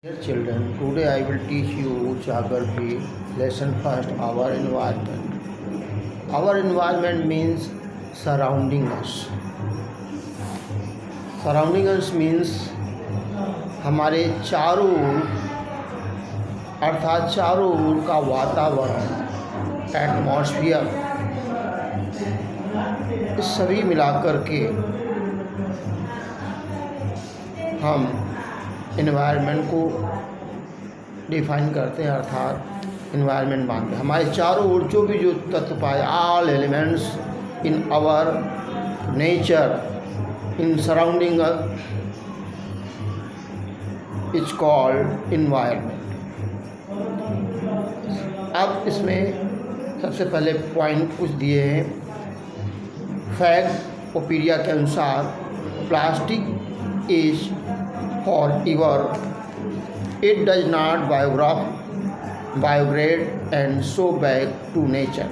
Dear children, today I will teach you geography. Lesson first, our environment. Our environment means surrounding us. Surrounding us means हमारे चारों ओर अर्थात चारों ओर का वातावरण, एटमॉस्फियर, इस सभी मिलाकर के हम इन्वायरमेंट को डिफाइन करते हैं अर्थात इन्वायरमेंट मानते हैं। हमारे चारों ओर जो तत्व पाए, all elements in our nature in surrounding is called environment. अब इसमें सबसे पहले पॉइंट कुछ दिए हैं। फैक्ट ओपीडिया के अनुसार plastic is forever. It does not biograde and so back to nature.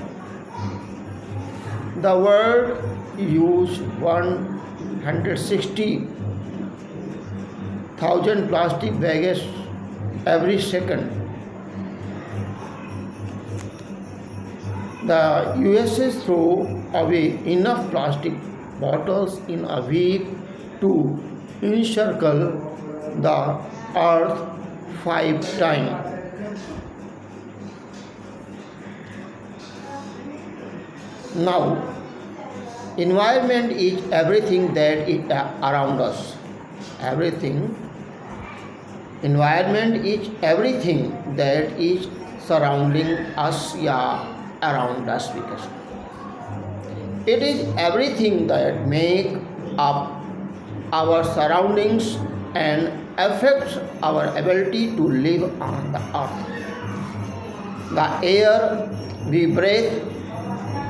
The world use 160,000 plastic bags every second. The USA throw away enough plastic bottles in a week to encircle the earth 5 times. Now, environment is everything that is around us. Environment is everything that is surrounding us, around us. It is everything that make up our surroundings and affects our ability to live on the earth. The air we breathe,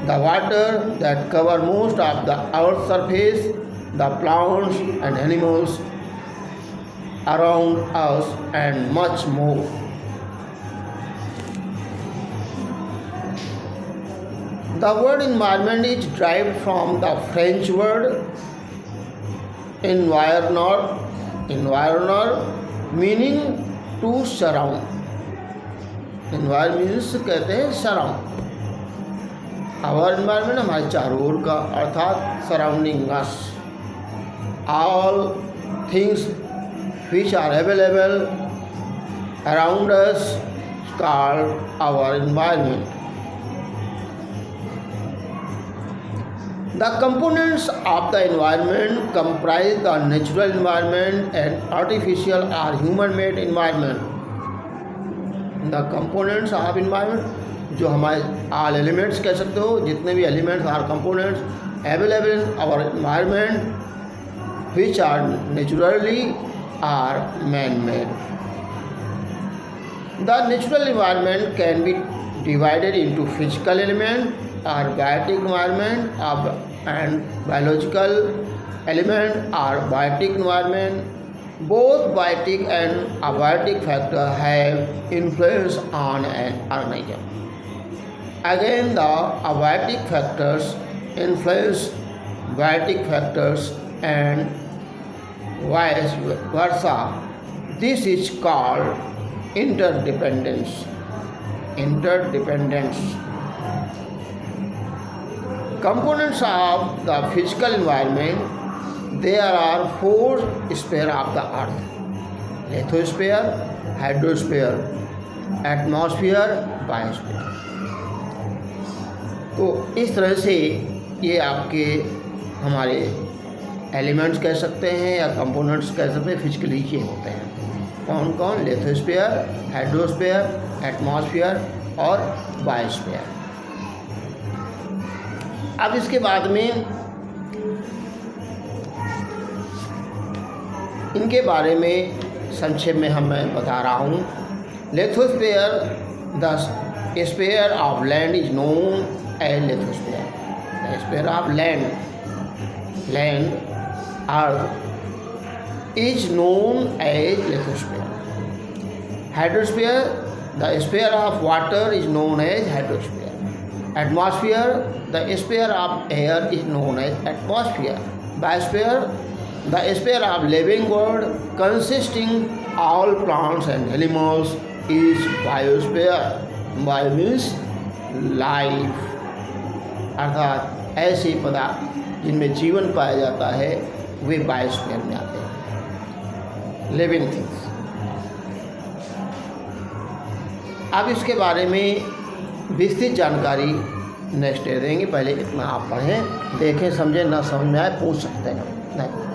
the water that cover most of the earth's surface, the plants and animals around us, and much more. The word environment is derived from the French word environner meaning to surround. Environment कहते हैं surround. Our environment हमारे चारों ओर का अर्थात surrounding us, all things which are available around us called our environment. The components of the environment comprise the natural environment and artificial or human-made environment. The components of environment जो हमारे all elements कह सकते हो, जितने भी elements are components available in our environment which are naturally or man-made. The natural environment can be divided into physical element or biotic environment and biological element or biotic environment. Both biotic and abiotic factors have influence on an organism. Again, the abiotic factors influence biotic factors and vice versa. This is called interdependence. Components of the physical environment, there are 4 spheres of the earth: lithosphere, hydrosphere, atmosphere, biosphere. तो इस तरह से ये आपके हमारे elements कह सकते हैं या कंपोनेंट्स कह सकते हैं, फिजिकली ये होते हैं। कौन कौन? लिथोस्फीयर, हाइड्रोस्फीयर, एटमॉस्फेयर और बायोस्फीयर। अब इसके बाद में इनके बारे में संक्षेप में मैं बता रहा हूँ। Lithosphere, the sphere of land is known as lithosphere. The sphere of land earth is known as lithosphere. Hydrosphere, the sphere of water is known as hydrosphere. Atmosphere, the sphere of air is known as atmosphere. Biosphere, the sphere of living world consisting all plants and animals is biosphere. Bio means life, अर्थात ऐसे पदार्थ जिनमें जीवन पाया जाता है वे biosphere में आते हैं, लिविंग थिंग्स। अब इसके बारे में विस्तृत जानकारी नेक्स्ट डे देंगे। पहले इतना आप पढ़ें, देखें, समझें, ना समझ में आए पूछ सकते हैं। नहीं